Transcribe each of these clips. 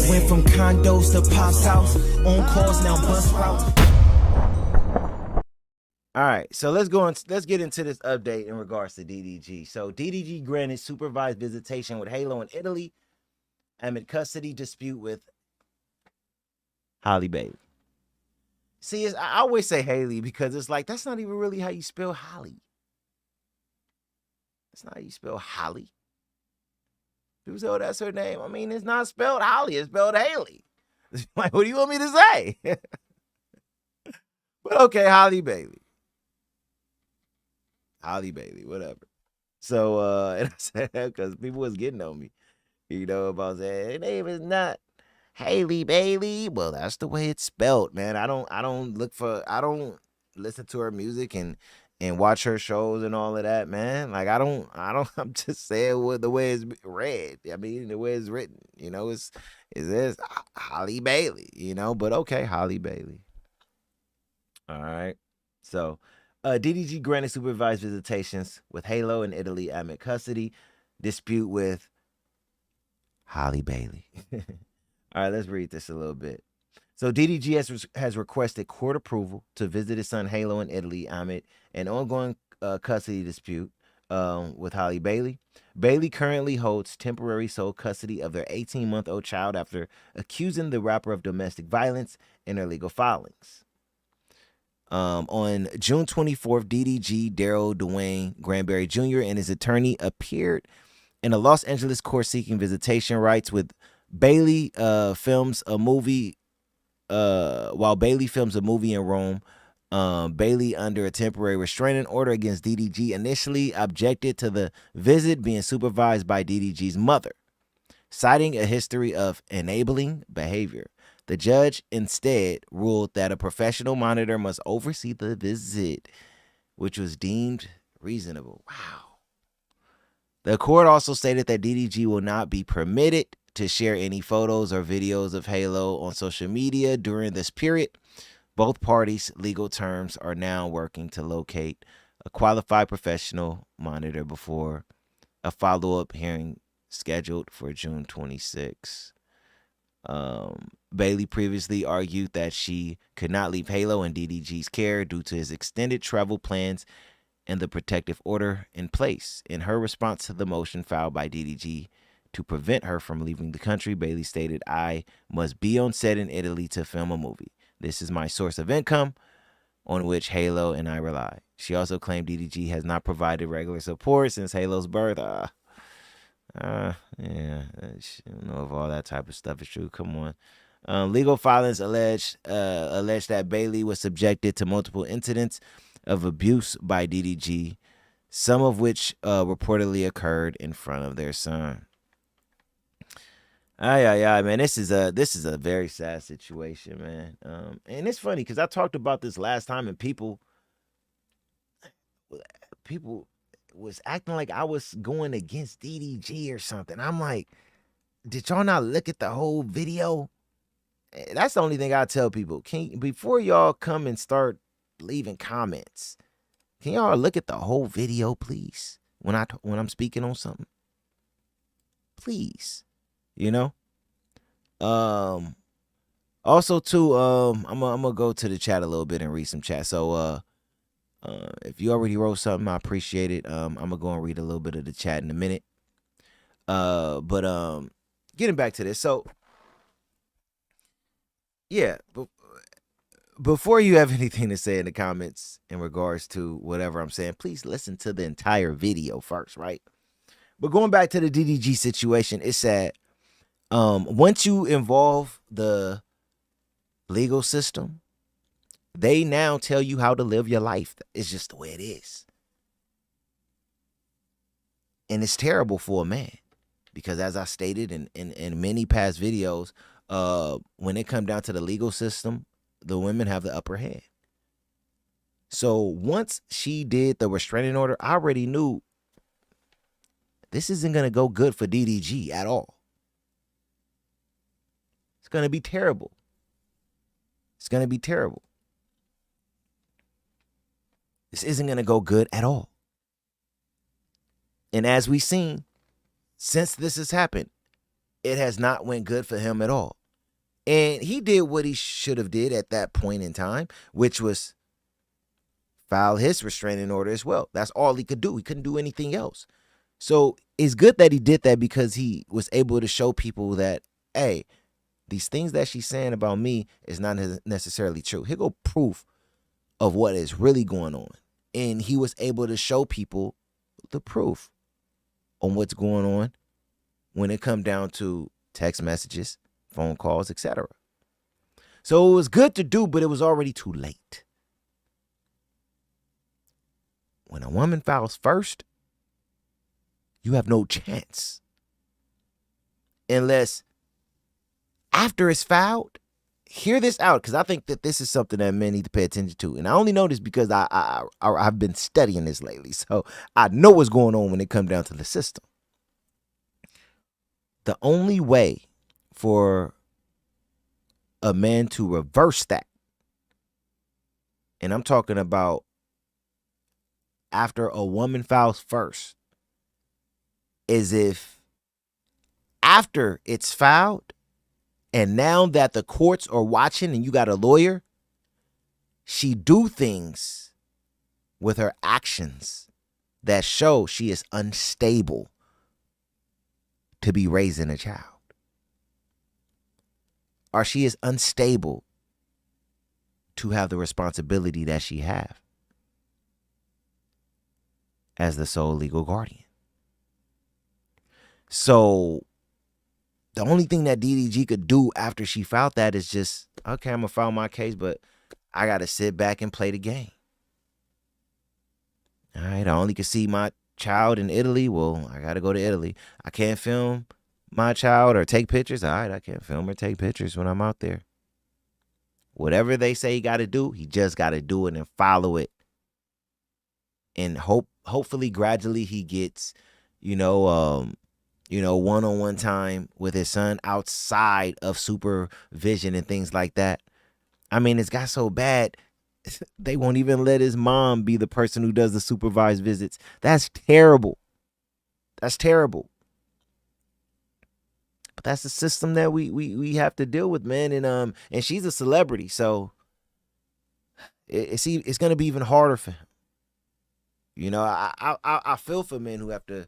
Went from condos to Pop's house. On calls now bus routes. All right, so let's get into this update in regards to DDG. So DDG granted supervised visitation with Halo in Italy amid custody dispute with Halle Bailey. See, I always say Haley because it's like that's not even really how you spell Holly. That's not how you spell Holly. People say, "Oh, that's her name." I mean, it's not spelled Holly; it's spelled Haley. Like, what do you want me to say? But okay, Halle Bailey. Halle Bailey, whatever. So, and I said that because people was getting on me, about saying her name is not Haley Bailey. Well, that's the way it's spelled, man. I don't listen to her music and watch her shows and all of that, man. Like I'm just saying what the way it's read. I mean, the way it's written, is this Halle Bailey, but okay, Halle Bailey. All right. So, DDG granted supervised visitations with Halo in Italy amid custody dispute with Halle Bailey. All right, let's read this a little bit. So DDG has requested court approval to visit his son Halo in Italy amid an ongoing custody dispute with Halle Bailey. Bailey currently holds temporary sole custody of their 18-month-old child after accusing the rapper of domestic violence in their legal filings. On June 24th, DDG Daryl Dwayne Granberry Jr. and his attorney appeared in a Los Angeles court seeking visitation rights with Bailey films a movie while Bailey films a movie in Rome. Bailey, under a temporary restraining order against DDG, initially objected to the visit being supervised by DDG's mother, citing a history of enabling behavior. The judge instead ruled that a professional monitor must oversee the visit, which was deemed reasonable. Wow. The court also stated that DDG will not be permitted to share any photos or videos of Halo on social media during this period. Both parties' legal terms are now working to locate a qualified professional monitor before a follow-up hearing scheduled for June 26. Bailey previously argued that she could not leave Halo in DDG's care due to his extended travel plans and the protective order in place. In her response to the motion filed by DDG to prevent her from leaving the country, Bailey stated, "I must be on set in Italy to film a movie. This is my source of income on which Halo and I rely." She also claimed DDG has not provided regular support since Halo's birth. Yeah, I don't know if all that type of stuff is true. Come on. Legal filings allege that Bailey was subjected to multiple incidents of abuse by DDG, some of which reportedly occurred in front of their son. Man, this is a very sad situation, man. And it's funny because I talked about this last time, and people was acting like I was going against DDG or something. I'm like, did y'all not look at the whole video? That's the only thing I tell people. Before y'all come and start leaving comments, can y'all look at the whole video, please? When I'm speaking on something, please, Also too, I'm gonna go to the chat a little bit and read some chat. So if you already wrote something, I appreciate it. I'm gonna go and read a little bit of the chat in a minute. But getting back to this, so yeah, before you have anything to say in the comments in regards to whatever I'm saying, please listen to the entire video first, right? But going back to the DDG situation, it's sad. Once you involve the legal system, they now tell you how to live your life. It's just the way it is. And it's terrible for a man because, as I stated in many past videos, when it comes down to the legal system, the women have the upper hand. So once she did the restraining order, I already knew this isn't going to go good for DDG at all. It's going to be terrible. It's going to be terrible. This isn't going to go good at all. And as we've seen, since this has happened, it has not went good for him at all. And he did what he should have did at that point in time, which was file his restraining order as well. That's all he could do. He couldn't do anything else. So it's good that he did that because he was able to show people that, hey, these things that she's saying about me is not necessarily true. Here go proof of what is really going on. And he was able to show people the proof on what's going on when it come down to text messages, phone calls, etc. So it was good to do, but it was already too late. When a woman files first, you have no chance. Unless after it's filed, hear this out, because I think that this is something that men need to pay attention to. And I only know this because I've been studying this lately. So I know what's going on when it comes down to the system. The only way for a man to reverse that, and I'm talking about after a woman files first, is if after it's filed, and now that the courts are watching and you got a lawyer, she do things with her actions that show she is unstable to be raising a child. Or she is unstable to have the responsibility that she have as the sole legal guardian. So the only thing that DDG could do after she filed that is just, okay, I'm going to file my case, but I got to sit back and play the game. All right, I only can see my child in Italy. Well, I got to go to Italy. I can't film my child or take pictures. All right, I can't film or take pictures when I'm out there. Whatever they say he got to do, he just got to do it and follow it. And hopefully gradually he gets, one-on-one time with his son outside of supervision and things like that. I mean, it's got so bad, they won't even let his mom be the person who does the supervised visits. That's terrible. That's terrible. But that's the system that we have to deal with, man. And she's a celebrity, so it's gonna be even harder for him. I feel for men who have to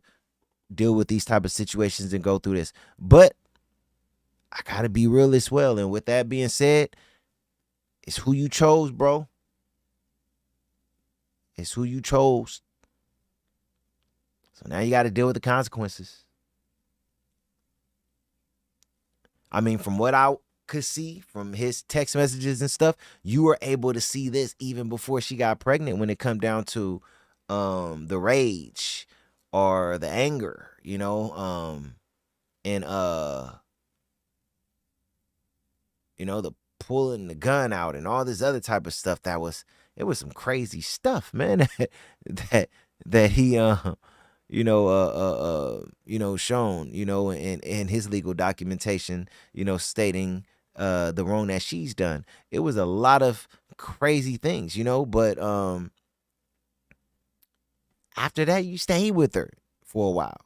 deal with these type of situations and go through this, but I gotta be real as well. And with that being said, it's who you chose, bro. It's who you chose. So now you got to deal with the consequences. I mean, from what I could see from his text messages and stuff, you were able to see this even before she got pregnant when it come down to the rage or the anger, and the pulling the gun out and all this other type of stuff. It was some crazy stuff, man, that he shown, in his legal documentation, stating the wrong that she's done. It was a lot of crazy things, but after that, you stay with her for a while.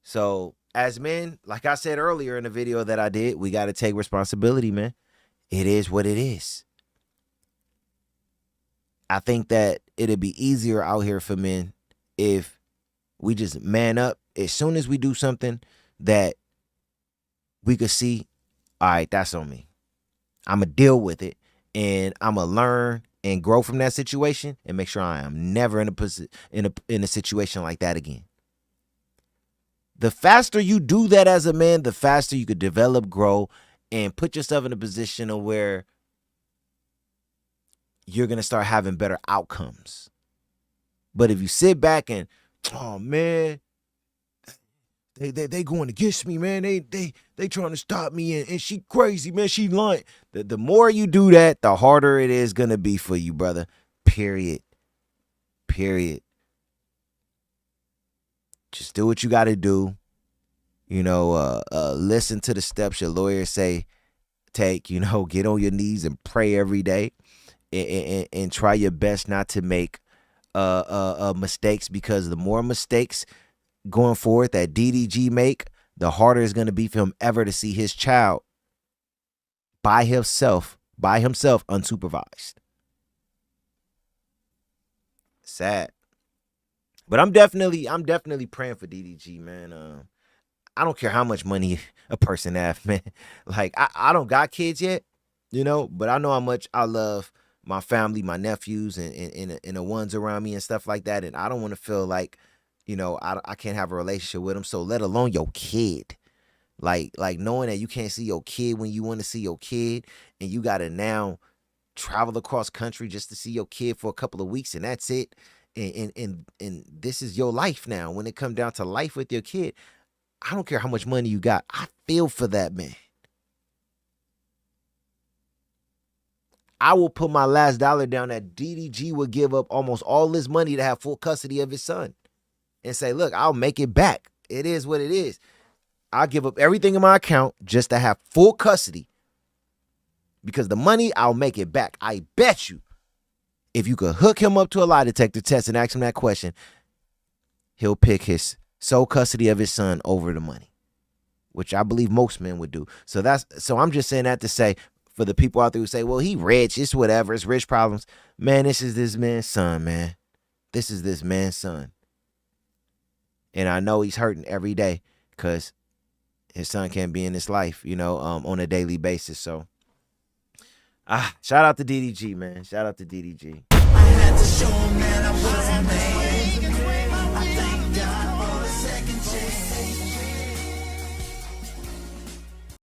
So as men, like I said earlier in the video that I did, we got to take responsibility, man. It is what it is. I think that it'd be easier out here for men if we just man up as soon as we do something that we could see, all right, that's on me. I'm going to deal with it, and I'm going to learn and grow from that situation and make sure I am never in a situation like that again. The faster you do that as a man, the faster you could develop, grow, and put yourself in a position of where you're going to start having better outcomes. But if you sit back and, oh man, they going against me, man. They trying to stop me, and she crazy, man. She lying. The more you do that, the harder it is going to be for you, brother. Period. Just do what you got to do. Listen to the steps your lawyers say take. Get on your knees and pray every day, and try your best not to make mistakes, because the more mistakes going forward that DDG make, the harder it's gonna be for him ever to see his child by himself, unsupervised. Sad. But I'm definitely praying for DDG, man. I don't care how much money a person have, man. Like I don't got kids yet, but I know how much I love my family, my nephews, and the ones around me and stuff like that. And I don't want to feel like, I can't have a relationship with them. So let alone your kid. Like knowing that you can't see your kid when you want to see your kid, and you gotta now travel across country just to see your kid for a couple of weeks, and that's it. And this is your life now. When it comes down to life with your kid, I don't care how much money you got. I feel for that man. I will put my last dollar down that DDG would give up almost all his money to have full custody of his son and say, look, I'll make it back. It is what it is. I'll give up everything in my account just to have full custody, because the money, I'll make it back. I bet you if you could hook him up to a lie detector test and ask him that question, he'll pick his sole custody of his son over the money, which I believe most men would do. So I'm just saying that to say, for the people out there who say, well, he rich, it's whatever, it's rich problems. Man, this is this man's son, man. This is this man's son. And I know he's hurting every day because his son can't be in his life, on a daily basis. So, shout out to DDG, man. Shout out to DDG. I had to show him that I wasn't made.